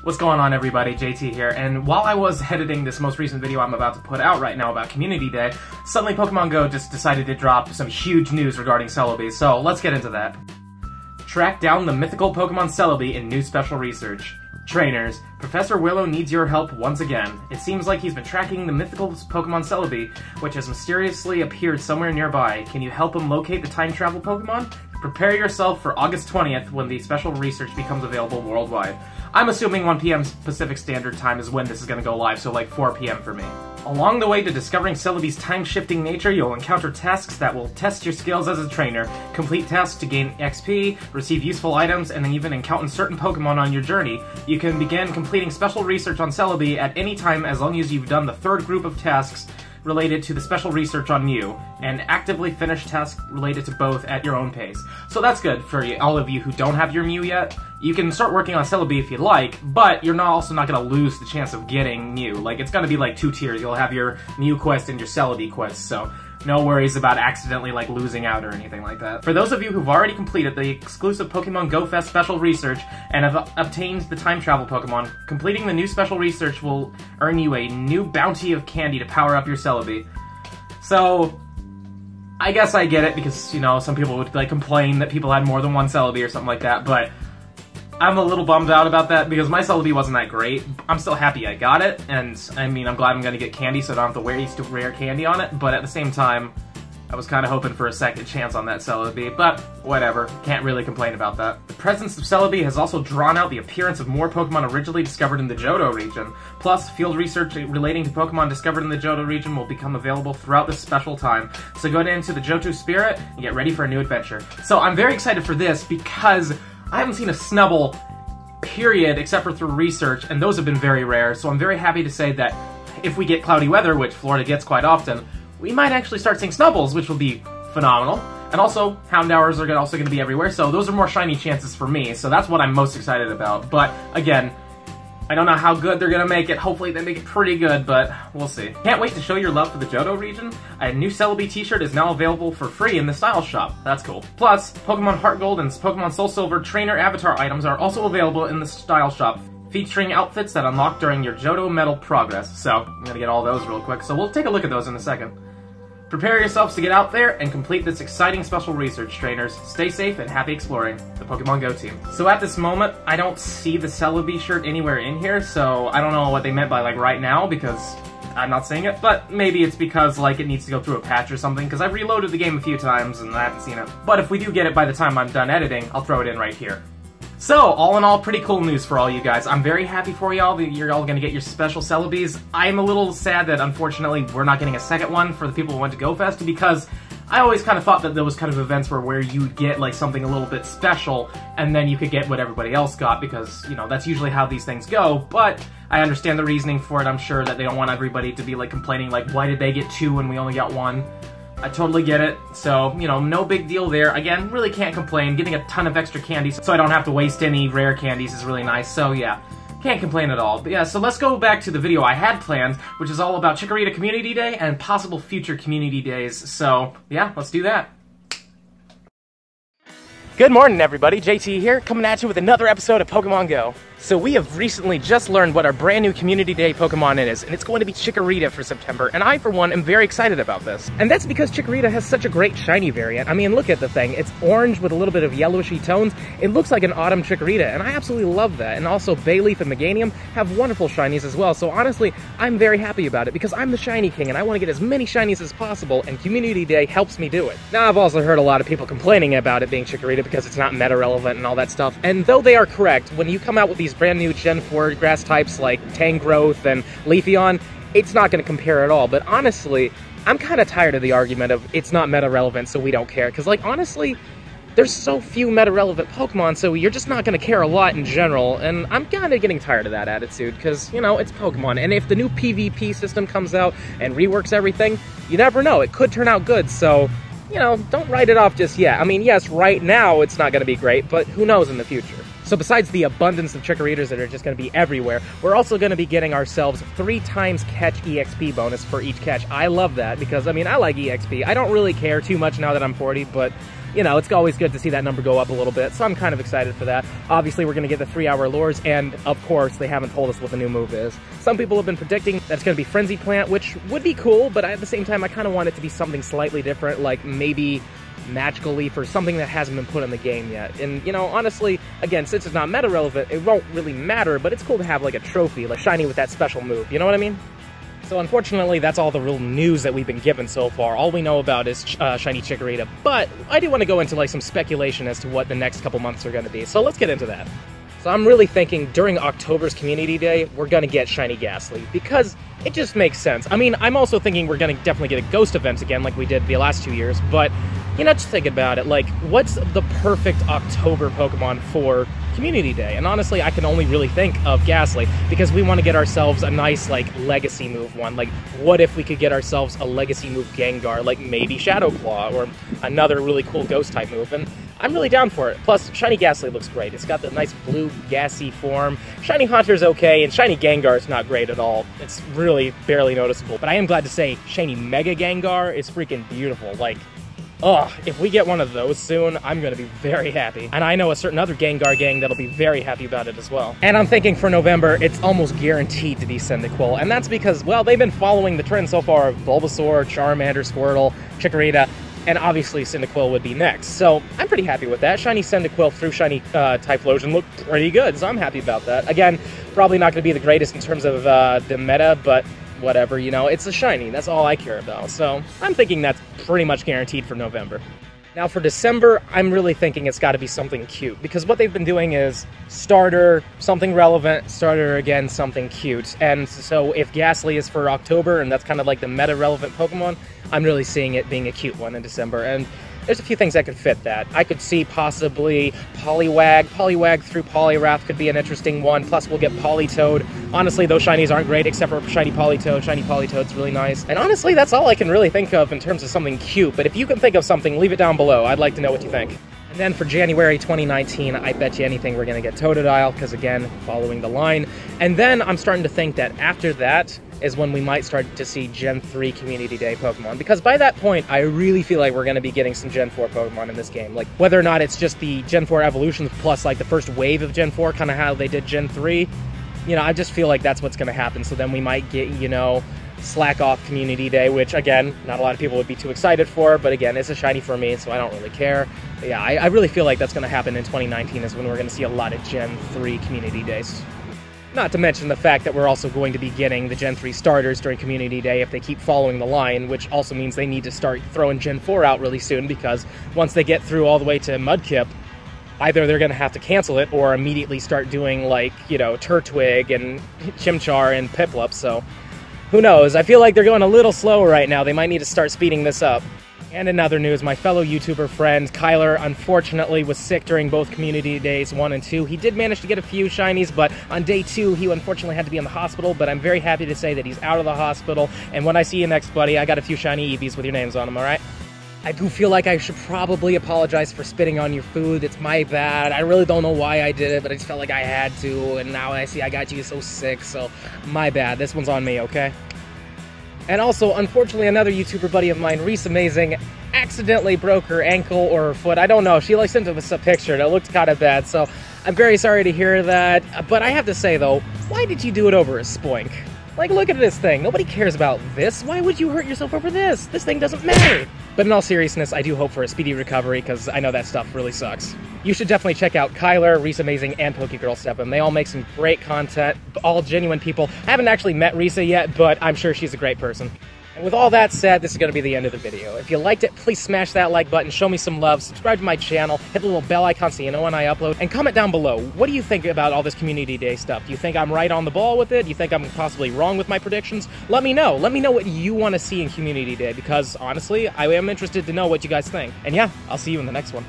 What's going on, everybody? JT here, and while I was editing this most recent video I'm about to put out right now about Community Day, suddenly Pokemon Go just decided to drop some huge news regarding Celebi, so let's get into that. Track down the mythical Pokemon Celebi in new special research. Trainers, Professor Willow needs your help once again. It seems like he's been tracking the mythical Pokemon Celebi, which has mysteriously appeared somewhere nearby. Can you help him locate the time travel Pokemon? Prepare yourself for August 20th when the special research becomes available worldwide. I'm assuming 1 p.m. Pacific Standard Time is when this is going to go live, so like 4 p.m. for me. Along the way to discovering Celebi's time-shifting nature, you'll encounter tasks that will test your skills as a trainer. Complete tasks to gain XP, receive useful items, and then even encounter certain Pokemon on your journey. You can begin completing special research on Celebi at any time as long as you've done the third group of tasks related to the special research on Mew, and actively finish tasks related to both at your own pace. So that's good for you, all of you who don't have your Mew yet. You can start working on Celebi if you like, but you're also not going to lose the chance of getting Mew. Like, it's going to be like 2 tiers. You'll have your Mew quest and your Celebi quest, so no worries about accidentally, like, losing out or anything like that. For those of you who've already completed the exclusive Pokemon Go Fest special research and have obtained the time travel Pokemon, completing the new special research will earn you a new bounty of candy to power up your Celebi. So, I guess I get it because, you know, some people would, like, complain that people had more than one Celebi or something like that, but I'm a little bummed out about that because my Celebi wasn't that great. I'm still happy I got it, and I mean, I'm glad I'm gonna get candy so I don't have to waste rare candy on it, but at the same time, I was kind of hoping for a second chance on that Celebi, but whatever, can't really complain about that. The presence of Celebi has also drawn out the appearance of more Pokemon originally discovered in the Johto region. Plus, field research relating to Pokemon discovered in the Johto region will become available throughout this special time. So go into the Johto Spirit and get ready for a new adventure. So I'm very excited for this because I haven't seen a Snubbull, period, except for through research, and those have been very rare, so I'm very happy to say that if we get cloudy weather, which Florida gets quite often, we might actually start seeing Snubbulls, which will be phenomenal. And also, Houndours are also going to be everywhere, so those are more shiny chances for me, so that's what I'm most excited about. But, again, I don't know how good they're going to make it. Hopefully they make it pretty good, but we'll see. Can't wait to show your love for the Johto region. A new Celebi t-shirt is now available for free in the Style Shop. That's cool. Plus, Pokemon Heart Gold and Pokemon Soul Silver trainer avatar items are also available in the Style Shop, featuring outfits that unlock during your Johto Medal progress. So, I'm going to get all those real quick, so we'll take a look at those in a second. Prepare yourselves to get out there and complete this exciting special research, trainers. Stay safe and happy exploring, the Pokemon Go team. So at this moment, I don't see the Celebi shirt anywhere in here, so I don't know what they meant by, like, right now, because I'm not seeing it, but maybe it's because, like, it needs to go through a patch or something, because I've reloaded the game a few times and I haven't seen it. But if we do get it by the time I'm done editing, I'll throw it in right here. So, all in all, pretty cool news for all you guys. I'm very happy for y'all that you're all gonna get your special Celebis. I'm a little sad that, unfortunately, we're not getting a second one for the people who went to Go Fest, because I always kind of thought that those kind of events were where you'd get, like, something a little bit special, and then you could get what everybody else got, because, you know, that's usually how these things go, but I understand the reasoning for it. I'm sure that they don't want everybody to be, like, complaining, like, why did they get 2 when we only got 1? I totally get it, so, you know, no big deal there. Again, really can't complain. Getting a ton of extra candies so I don't have to waste any rare candies is really nice, so yeah, can't complain at all. But yeah, so let's go back to the video I had planned, which is all about Chikorita Community Day and possible future Community Days, so yeah, let's do that. Good morning, everybody. JT here, coming at you with another episode of Pokemon Go. So we have recently just learned what our brand new Community Day Pokemon is, and it's going to be Chikorita for September, and I, for one, am very excited about this. And that's because Chikorita has such a great shiny variant. I mean, look at the thing. It's orange with a little bit of yellowishy tones. It looks like an autumn Chikorita, and I absolutely love that. And also, Bayleaf and Meganium have wonderful shinies as well, so honestly, I'm very happy about it, because I'm the shiny king, and I want to get as many shinies as possible, and Community Day helps me do it. Now, I've also heard a lot of people complaining about it being Chikorita because it's not meta-relevant and all that stuff, and though they are correct, when you come out with these brand new Gen 4 grass types like Tangrowth and Leafeon, it's not going to compare at all. But honestly, I'm kind of tired of the argument of it's not meta-relevant, so we don't care. Because, like, honestly, there's so few meta-relevant Pokemon, so you're just not going to care a lot in general. And I'm kind of getting tired of that attitude, because, you know, it's Pokemon. And if the new PvP system comes out and reworks everything, you never know. It could turn out good, so, you know, don't write it off just yet. I mean, yes, right now it's not going to be great, but who knows in the future. So besides the abundance of Chikoritas that are just going to be everywhere, we're also going to be getting ourselves 3 times catch EXP bonus for each catch. I love that because, I mean, I like EXP. I don't really care too much now that I'm 40, but you know, it's always good to see that number go up a little bit, so I'm kind of excited for that. Obviously, we're going to get the 3-hour lures, and of course, they haven't told us what the new move is. Some people have been predicting that's going to be Frenzy Plant, which would be cool, but at the same time, I kind of want it to be something slightly different, like maybe Magical Leaf or something that hasn't been put in the game yet. And, you know, honestly, again, since it's not meta relevant, it won't really matter, but it's cool to have, like, a trophy, like shiny with that special move, you know what I mean? So unfortunately, that's all the real news that we've been given so far. All we know about is shiny Chikorita, but I do want to go into, like, some speculation as to what the next couple months are going to be, so let's get into that. So I'm really thinking during October's Community Day, we're going to get shiny Ghastly, because it just makes sense. I mean, I'm also thinking we're going to definitely get a Ghost event again, like we did the last 2 years, but, you know, just think about it. Like, what's the perfect October Pokemon for Community Day? And honestly, I can only really think of Ghastly, because we want to get ourselves a nice, like, legacy move one. Like, what if we could get ourselves a legacy move Gengar, like maybe Shadow Claw, or another really cool Ghost-type move, and I'm really down for it. Plus, shiny Ghastly looks great. It's got the nice blue, gassy form. Shiny Haunter's okay, and shiny Gengar's not great at all. It's really barely noticeable. But I am glad to say shiny Mega Gengar is freaking beautiful. Like, ugh, if we get one of those soon, I'm gonna be very happy. And I know a certain other Gengar gang that'll be very happy about it as well. And I'm thinking for November, it's almost guaranteed to be Cyndaquil, and that's because, well, they've been following the trend so far of Bulbasaur, Charmander, Squirtle, Chikorita, and obviously Cyndaquil would be next. So I'm pretty happy with that. Shiny Cyndaquil through shiny Typhlosion looked pretty good, so I'm happy about that. Again, probably not gonna be the greatest in terms of the meta, but whatever, you know, it's a shiny, that's all I care about. So I'm thinking that's pretty much guaranteed for November. Now for December, I'm really thinking it's got to be something cute, because what they've been doing is starter, something relevant, starter again, something cute. And so if Ghastly is for October, and that's kind of like the meta-relevant Pokemon, I'm really seeing it being a cute one in December. And there's a few things that could fit that. I could see possibly Poliwag. Poliwag through Poliwrath could be an interesting one. Plus, we'll get Politoed. Honestly, those shinies aren't great except for shiny Politoed. Shiny Politoed's really nice. And honestly, that's all I can really think of in terms of something cute. But if you can think of something, leave it down below. I'd like to know what you think. And then for January 2019, I bet you anything we're going to get Totodile, because again, following the line. And then I'm starting to think that after that is when we might start to see Gen 3 Community Day Pokemon, because by that point, I really feel like we're going to be getting some Gen 4 Pokemon in this game. Like, whether or not it's just the Gen 4 evolutions plus, like, the first wave of Gen 4, kind of how they did Gen 3, you know, I just feel like that's what's going to happen. So then we might get, you know, Slack Off Community Day, which, again, not a lot of people would be too excited for, but again, it's a shiny for me, so I don't really care. But yeah, I really feel like that's going to happen in 2019 is when we're going to see a lot of Gen 3 Community Days. Not to mention the fact that we're also going to be getting the Gen 3 starters during Community Day if they keep following the line, which also means they need to start throwing Gen 4 out really soon, because once they get through all the way to Mudkip, either they're going to have to cancel it or immediately start doing, like, you know, Turtwig and Chimchar and Piplup, so who knows? I feel like they're going a little slow right now. They might need to start speeding this up. And in other news, my fellow YouTuber friend, Kyler, unfortunately was sick during both Community Days 1 and 2. He did manage to get a few shinies, but on day 2, he unfortunately had to be in the hospital, but I'm very happy to say that he's out of the hospital, and when I see you next, buddy, I got a few shiny Eevees with your names on them, alright? I do feel like I should probably apologize for spitting on your food. It's my bad. I really don't know why I did it, but I just felt like I had to, and now I see I got you so sick, so my bad. This one's on me, okay? And also, unfortunately, another YouTuber buddy of mine, Reese Amazing, accidentally broke her ankle or her foot. I don't know. She like sent us a picture and it looked kind of bad, so I'm very sorry to hear that. But I have to say, though, why did you do it over a spoink? Like, look at this thing. Nobody cares about this. Why would you hurt yourself over this? This thing doesn't matter. But in all seriousness, I do hope for a speedy recovery, because I know that stuff really sucks. You should definitely check out Kyler, Reese Amazing, and PokeGirl7. They all make some great content, all genuine people. I haven't actually met Risa yet, but I'm sure she's a great person. And with all that said, this is going to be the end of the video. If you liked it, please smash that like button, show me some love, subscribe to my channel, hit the little bell icon so you know when I upload, and comment down below. What do you think about all this Community Day stuff? Do you think I'm right on the ball with it? Do you think I'm possibly wrong with my predictions? Let me know. Let me know what you want to see in Community Day, because honestly, I am interested to know what you guys think. And yeah, I'll see you in the next one.